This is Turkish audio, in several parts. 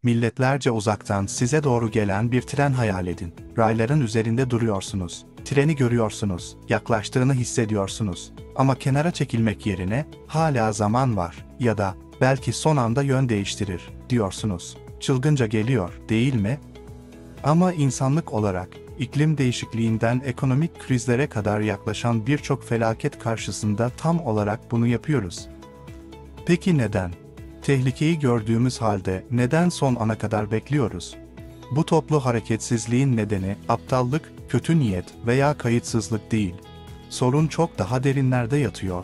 Milletlerce uzaktan size doğru gelen bir tren hayal edin. Rayların üzerinde duruyorsunuz. Treni görüyorsunuz, yaklaştığını hissediyorsunuz. Ama kenara çekilmek yerine hala zaman var ya da belki son anda yön değiştirir diyorsunuz. Çılgınca geliyor, değil mi? Ama insanlık olarak iklim değişikliğinden ekonomik krizlere kadar yaklaşan birçok felaket karşısında tam olarak bunu yapıyoruz. Peki neden? Tehlikeyi gördüğümüz halde neden son ana kadar bekliyoruz? Bu toplu hareketsizliğin nedeni aptallık, kötü niyet veya kayıtsızlık değil. Sorun çok daha derinlerde yatıyor.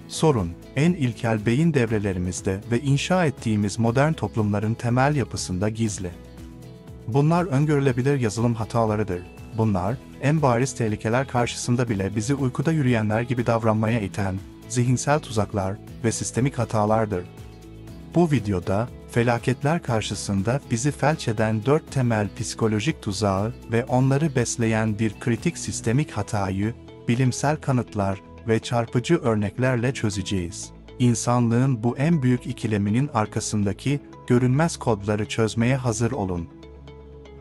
Sorun, en ilkel beyin devrelerimizde ve inşa ettiğimiz modern toplumların temel yapısında gizli. Bunlar öngörülebilir yazılım hatalarıdır. Bunlar, en bariz tehlikeler karşısında bile bizi uykuda yürüyenler gibi davranmaya iten, zihinsel tuzaklar ve sistemik hatalardır. Bu videoda, felaketler karşısında bizi felç eden 4 temel psikolojik tuzağı ve onları besleyen bir kritik sistemik hatayı, bilimsel kanıtlar ve çarpıcı örneklerle çözeceğiz. İnsanlığın bu en büyük ikileminin arkasındaki görünmez kodları çözmeye hazır olun.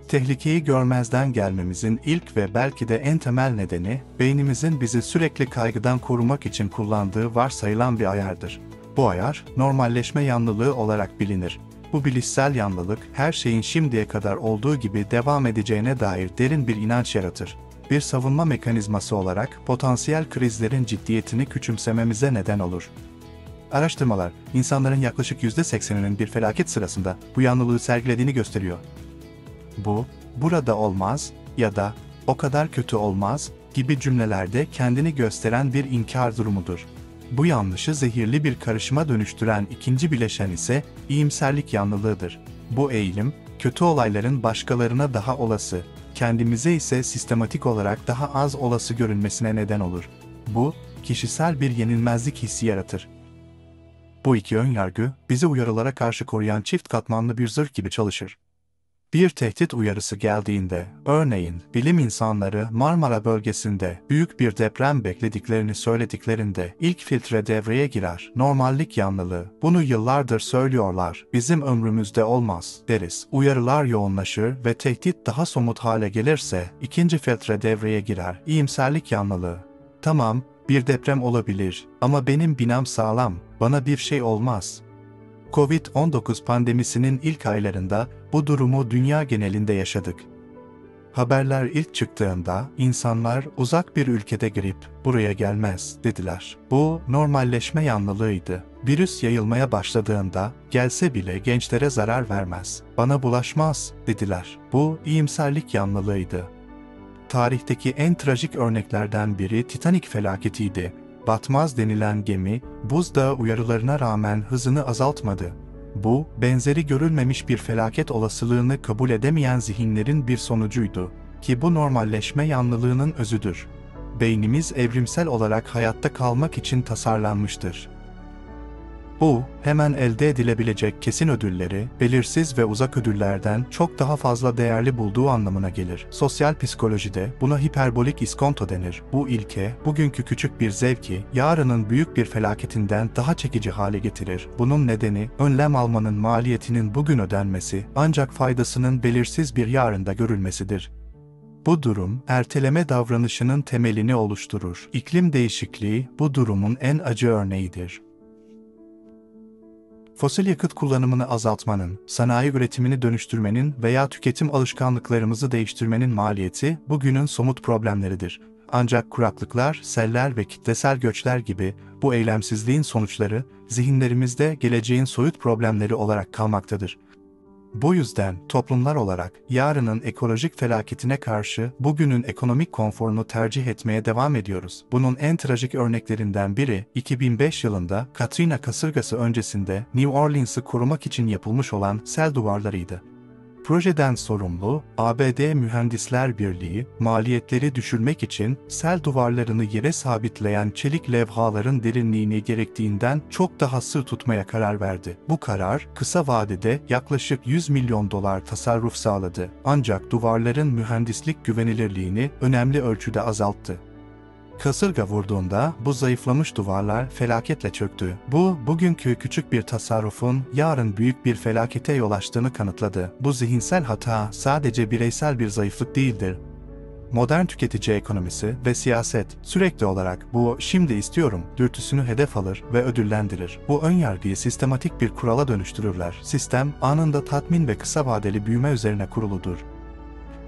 Tehlikeyi görmezden gelmemizin ilk ve belki de en temel nedeni, beynimizin bizi sürekli kaygıdan korumak için kullandığı varsayılan bir ayardır. Bu ayar, normalleşme yanlılığı olarak bilinir. Bu bilişsel yanlılık, her şeyin şimdiye kadar olduğu gibi devam edeceğine dair derin bir inanç yaratır. Bir savunma mekanizması olarak potansiyel krizlerin ciddiyetini küçümsememize neden olur. Araştırmalar, insanların yaklaşık %80'inin bir felaket sırasında bu yanlılığı sergilediğini gösteriyor. Bu, burada olmaz ya da o kadar kötü olmaz gibi cümlelerde kendini gösteren bir inkar durumudur. Bu yanlışı zehirli bir karışıma dönüştüren ikinci bileşen ise iyimserlik yanlılığıdır. Bu eğilim, kötü olayların başkalarına daha olası, kendimize ise sistematik olarak daha az olası görünmesine neden olur. Bu, kişisel bir yenilmezlik hissi yaratır. Bu iki önyargı, bizi uyarılara karşı koruyan çift katmanlı bir zırh gibi çalışır. Bir tehdit uyarısı geldiğinde, örneğin bilim insanları Marmara bölgesinde büyük bir deprem beklediklerini söylediklerinde ilk filtre devreye girer. Normallik yanlılığı, bunu yıllardır söylüyorlar, bizim ömrümüzde olmaz deriz. Uyarılar yoğunlaşır ve tehdit daha somut hale gelirse ikinci filtre devreye girer. İyimserlik yanlılığı. Tamam, bir deprem olabilir ama benim binam sağlam, bana bir şey olmaz. Covid-19 pandemisinin ilk aylarında bu durumu dünya genelinde yaşadık. Haberler ilk çıktığında insanlar uzak bir ülkede grip buraya gelmez dediler. Bu normalleşme yanlılığıydı. Virüs yayılmaya başladığında gelse bile gençlere zarar vermez, bana bulaşmaz dediler. Bu iyimserlik yanlılığıydı. Tarihteki en trajik örneklerden biri Titanic felaketiydi. Batmaz denilen gemi, buzdağı uyarılarına rağmen hızını azaltmadı. Bu, benzeri görülmemiş bir felaket olasılığını kabul edemeyen zihinlerin bir sonucuydu. Ki bu normalleşme yanlılığının özüdür. Beynimiz evrimsel olarak hayatta kalmak için tasarlanmıştır. Bu, hemen elde edilebilecek kesin ödülleri, belirsiz ve uzak ödüllerden çok daha fazla değerli bulduğu anlamına gelir. Sosyal psikolojide buna hiperbolik iskonto denir. Bu ilke, bugünkü küçük bir zevki, yarının büyük bir felaketinden daha çekici hale getirir. Bunun nedeni, önlem almanın maliyetinin bugün ödenmesi, ancak faydasının belirsiz bir yarında görülmesidir. Bu durum, erteleme davranışının temelini oluşturur. İklim değişikliği, bu durumun en acı örneğidir. Fosil yakıt kullanımını azaltmanın, sanayi üretimini dönüştürmenin veya tüketim alışkanlıklarımızı değiştirmenin maliyeti bugünün somut problemleridir. Ancak kuraklıklar, seller ve kitlesel göçler gibi bu eylemsizliğin sonuçları zihinlerimizde geleceğin soyut problemleri olarak kalmaktadır. Bu yüzden toplumlar olarak yarının ekolojik felaketine karşı bugünün ekonomik konforunu tercih etmeye devam ediyoruz. Bunun en trajik örneklerinden biri 2005 yılında Katrina kasırgası öncesinde New Orleans'ı korumak için yapılmış olan sel duvarlarıydı. Projeden sorumlu ABD Mühendisler Birliği, maliyetleri düşürmek için sel duvarlarını yere sabitleyen çelik levhaların derinliğini gerektiğinden çok daha sığ tutmaya karar verdi. Bu karar, kısa vadede yaklaşık 100 milyon dolar tasarruf sağladı. Ancak duvarların mühendislik güvenilirliğini önemli ölçüde azalttı. Kasırga vurduğunda bu zayıflamış duvarlar felaketle çöktü. Bu, bugünkü küçük bir tasarrufun yarın büyük bir felakete yol açtığını kanıtladı. Bu zihinsel hata sadece bireysel bir zayıflık değildir. Modern tüketici ekonomisi ve siyaset sürekli olarak bu "şimdi istiyorum" dürtüsünü hedef alır ve ödüllendirir. Bu önyargıyı sistematik bir kurala dönüştürürler. Sistem, anında tatmin ve kısa vadeli büyüme üzerine kuruludur.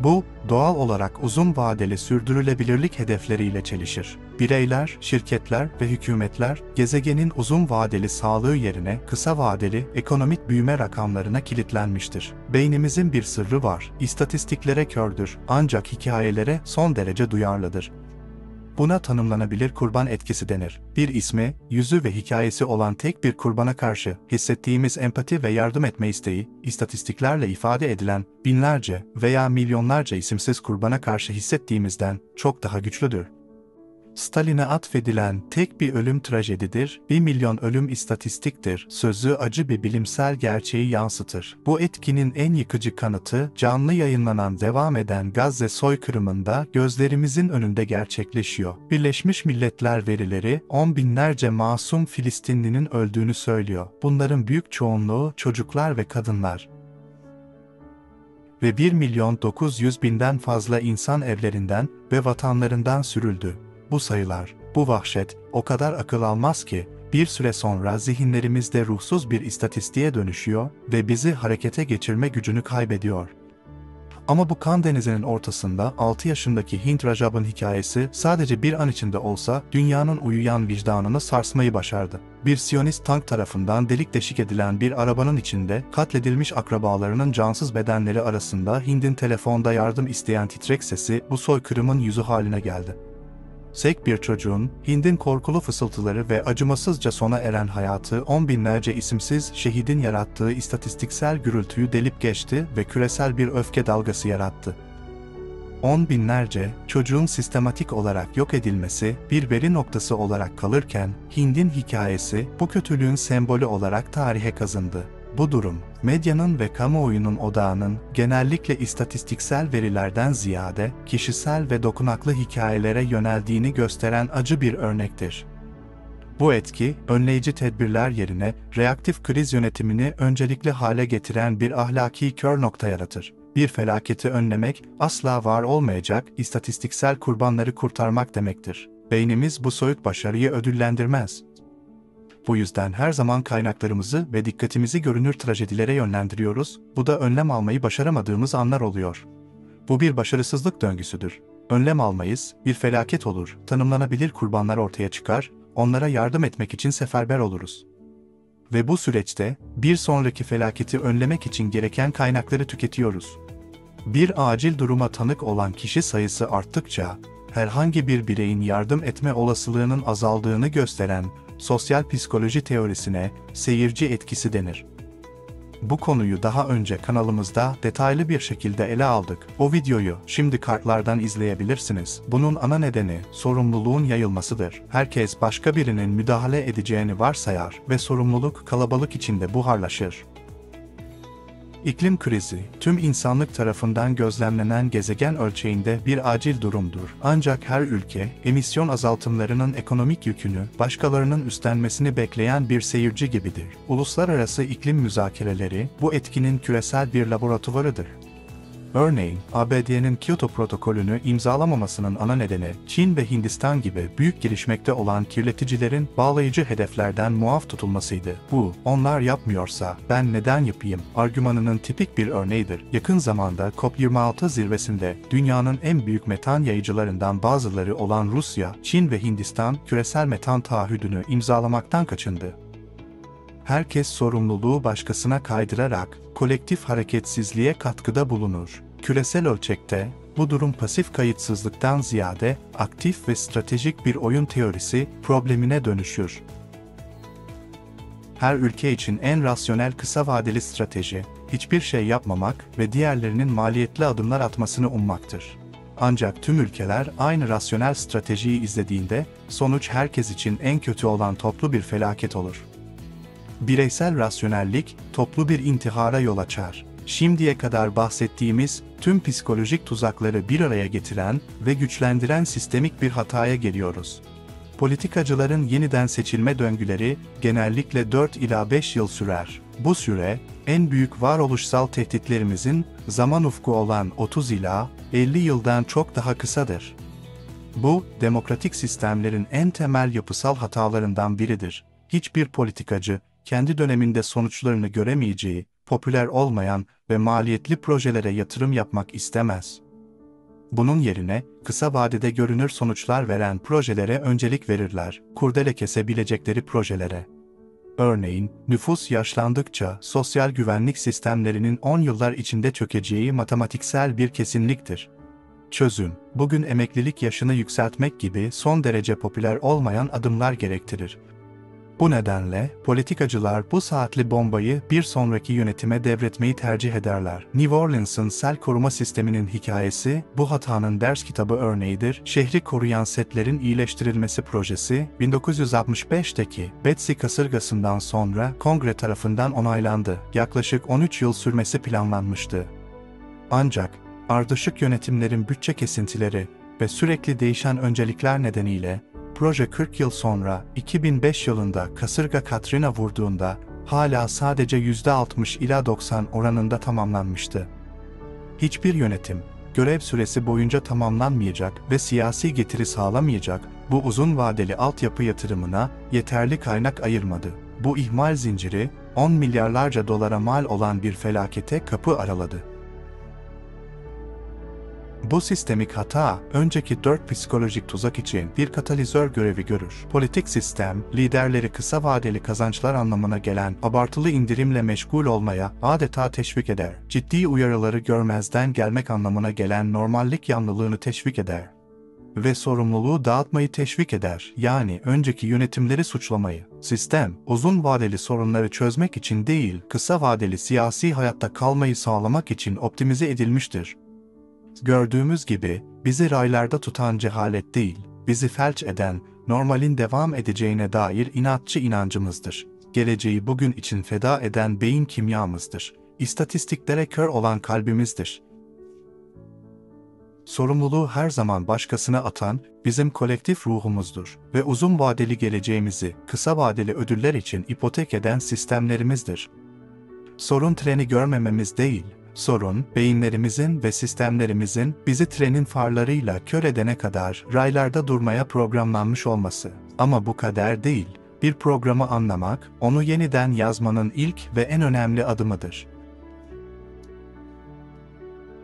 Bu, doğal olarak uzun vadeli sürdürülebilirlik hedefleriyle çelişir. Bireyler, şirketler ve hükümetler, gezegenin uzun vadeli sağlığı yerine kısa vadeli ekonomik büyüme rakamlarına kilitlenmiştir. Beynimizin bir sırrı var, istatistiklere kördür, ancak hikayelere son derece duyarlıdır. Buna tanımlanabilir kurban etkisi denir. Bir ismi, yüzü ve hikayesi olan tek bir kurbana karşı hissettiğimiz empati ve yardım etme isteği, istatistiklerle ifade edilen binlerce veya milyonlarca isimsiz kurbana karşı hissettiğimizden çok daha güçlüdür. Stalin'e atfedilen tek bir ölüm trajedidir, 1 milyon ölüm istatistiktir sözü acı bir bilimsel gerçeği yansıtır. Bu etkinin en yıkıcı kanıtı, canlı yayınlanan devam eden Gazze soykırımında gözlerimizin önünde gerçekleşiyor. Birleşmiş Milletler verileri, 10 binlerce masum Filistinlinin öldüğünü söylüyor. Bunların büyük çoğunluğu çocuklar ve kadınlar. Ve 1.900.000'den fazla insan evlerinden ve vatanlarından sürüldü. Bu sayılar, bu vahşet, o kadar akıl almaz ki, bir süre sonra zihinlerimizde ruhsuz bir istatistiğe dönüşüyor ve bizi harekete geçirme gücünü kaybediyor. Ama bu kan denizinin ortasında 6 yaşındaki Hind Rajab'ın hikayesi sadece bir an içinde olsa dünyanın uyuyan vicdanını sarsmayı başardı. Bir Siyonist tank tarafından delik deşik edilen bir arabanın içinde katledilmiş akrabalarının cansız bedenleri arasında Hind'in telefonda yardım isteyen titrek sesi bu soykırımın yüzü haline geldi. Sek bir çocuğun, Hind'in korkulu fısıltıları ve acımasızca sona eren hayatı 10 binlerce isimsiz şehidin yarattığı istatistiksel gürültüyü delip geçti ve küresel bir öfke dalgası yarattı. 10 binlerce çocuğun sistematik olarak yok edilmesi bir veri noktası olarak kalırken, Hind'in hikayesi bu kötülüğün sembolü olarak tarihe kazındı. Bu durum, medyanın ve kamuoyunun odağının genellikle istatistiksel verilerden ziyade kişisel ve dokunaklı hikayelere yöneldiğini gösteren acı bir örnektir. Bu etki, önleyici tedbirler yerine reaktif kriz yönetimini öncelikli hale getiren bir ahlaki kör nokta yaratır. Bir felaketi önlemek, asla var olmayacak istatistiksel kurbanları kurtarmak demektir. Beynimiz bu soyut başarıyı ödüllendirmez. Bu yüzden her zaman kaynaklarımızı ve dikkatimizi görünür trajedilere yönlendiriyoruz, bu da önlem almayı başaramadığımız anlar oluyor. Bu bir başarısızlık döngüsüdür. Önlem almayız, bir felaket olur, tanımlanabilir kurbanlar ortaya çıkar, onlara yardım etmek için seferber oluruz. Ve bu süreçte, bir sonraki felaketi önlemek için gereken kaynakları tüketiyoruz. Bir acil duruma tanık olan kişi sayısı arttıkça, herhangi bir bireyin yardım etme olasılığının azaldığını gösteren, sosyal psikoloji teorisine seyirci etkisi denir. Bu konuyu daha önce kanalımızda detaylı bir şekilde ele aldık. O videoyu şimdi kartlardan izleyebilirsiniz. Bunun ana nedeni sorumluluğun yayılmasıdır. Herkes başka birinin müdahale edeceğini varsayar ve sorumluluk kalabalık içinde buharlaşır. İklim krizi, tüm insanlık tarafından gözlemlenen gezegen ölçeğinde bir acil durumdur. Ancak her ülke, emisyon azaltımlarının ekonomik yükünü başkalarının üstlenmesini bekleyen bir seyirci gibidir. Uluslararası iklim müzakereleri, bu etkinin küresel bir laboratuvarıdır. Örneğin, ABD'nin Kyoto protokolünü imzalamamasının ana nedeni, Çin ve Hindistan gibi büyük gelişmekte olan kirleticilerin bağlayıcı hedeflerden muaf tutulmasıydı. Bu, onlar yapmıyorsa ben neden yapayım argümanının tipik bir örneğidir. Yakın zamanda COP26 zirvesinde dünyanın en büyük metan yayıcılarından bazıları olan Rusya, Çin ve Hindistan küresel metan taahhüdünü imzalamaktan kaçındı. Herkes sorumluluğu başkasına kaydırarak kolektif hareketsizliğe katkıda bulunur. Küresel ölçekte bu durum pasif kayıtsızlıktan ziyade aktif ve stratejik bir oyun teorisi problemine dönüşür. Her ülke için en rasyonel kısa vadeli strateji, hiçbir şey yapmamak ve diğerlerinin maliyetli adımlar atmasını ummaktır. Ancak tüm ülkeler aynı rasyonel stratejiyi izlediğinde, sonuç herkes için en kötü olan toplu bir felaket olur. Bireysel rasyonellik, toplu bir intihara yol açar. Şimdiye kadar bahsettiğimiz tüm psikolojik tuzakları bir araya getiren ve güçlendiren sistemik bir hataya geliyoruz. Politikacıların yeniden seçilme döngüleri genellikle 4 ila 5 yıl sürer. Bu süre, en büyük varoluşsal tehditlerimizin zaman ufku olan 30 ila 50 yıldan çok daha kısadır. Bu, demokratik sistemlerin en temel yapısal hatalarından biridir. Hiçbir politikacı, kendi döneminde sonuçlarını göremeyeceği, popüler olmayan ve maliyetli projelere yatırım yapmak istemez. Bunun yerine, kısa vadede görünür sonuçlar veren projelere öncelik verirler, kurdele kesebilecekleri projelere. Örneğin, nüfus yaşlandıkça sosyal güvenlik sistemlerinin 10 yıllar içinde çökeceği matematiksel bir kesinliktir. Çözüm, bugün emeklilik yaşını yükseltmek gibi son derece popüler olmayan adımlar gerektirir. Bu nedenle, politikacılar bu saatli bombayı bir sonraki yönetime devretmeyi tercih ederler. New Orleans'ın sel koruma sisteminin hikayesi, bu hatanın ders kitabı örneğidir. Şehri koruyan setlerin iyileştirilmesi projesi, 1965'teki Betsy kasırgasından sonra Kongre tarafından onaylandı. Yaklaşık 13 yıl sürmesi planlanmıştı. Ancak, ardışık yönetimlerin bütçe kesintileri ve sürekli değişen öncelikler nedeniyle, proje 40 yıl sonra 2005 yılında kasırga Katrina vurduğunda hala sadece %60 ila 90 oranında tamamlanmıştı. Hiçbir yönetim, görev süresi boyunca tamamlanmayacak ve siyasi getiri sağlamayacak bu uzun vadeli altyapı yatırımına yeterli kaynak ayırmadı. Bu ihmal zinciri, 10 milyarlarca dolara mal olan bir felakete kapı araladı. Bu sistemik hata, önceki 4 psikolojik tuzak için bir katalizör görevi görür. Politik sistem, liderleri kısa vadeli kazançlar anlamına gelen abartılı indirimle meşgul olmaya adeta teşvik eder. Ciddi uyarıları görmezden gelmek anlamına gelen normallik yanlılığını teşvik eder. Ve sorumluluğu dağıtmayı teşvik eder. Yani önceki yönetimleri suçlamayı. Sistem, uzun vadeli sorunları çözmek için değil, kısa vadeli siyasi hayatta kalmayı sağlamak için optimize edilmiştir. Gördüğümüz gibi, bizi raylarda tutan cehalet değil, bizi felç eden, normalin devam edeceğine dair inatçı inancımızdır. Geleceği bugün için feda eden beyin kimyamızdır. İstatistiklere kör olan kalbimizdir. Sorumluluğu her zaman başkasına atan, bizim kolektif ruhumuzdur ve uzun vadeli geleceğimizi kısa vadeli ödüller için ipotek eden sistemlerimizdir. Sorun treni görmememiz değil, sorun, beyinlerimizin ve sistemlerimizin bizi trenin farlarıyla kör edene kadar raylarda durmaya programlanmış olması. Ama bu kader değil, bir programı anlamak, onu yeniden yazmanın ilk ve en önemli adımıdır.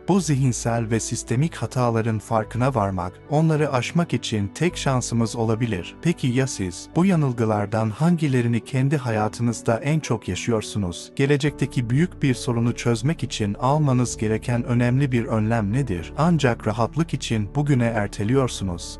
Bu zihinsel ve sistemik hataların farkına varmak, onları aşmak için tek şansımız olabilir. Peki ya siz, bu yanılgılardan hangilerini kendi hayatınızda en çok yaşıyorsunuz? Gelecekteki büyük bir sorunu çözmek için almanız gereken önemli bir önlem nedir? Ancak rahatlık için bugüne erteliyorsunuz.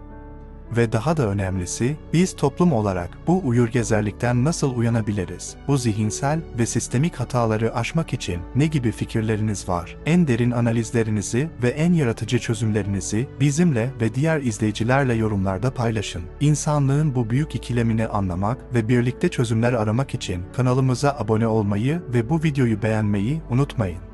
Ve daha da önemlisi, biz toplum olarak bu uyurgezerlikten nasıl uyanabiliriz? Bu zihinsel ve sistemik hataları aşmak için ne gibi fikirleriniz var? En derin analizlerinizi ve en yaratıcı çözümlerinizi bizimle ve diğer izleyicilerle yorumlarda paylaşın. İnsanlığın bu büyük ikilemini anlamak ve birlikte çözümler aramak için kanalımıza abone olmayı ve bu videoyu beğenmeyi unutmayın.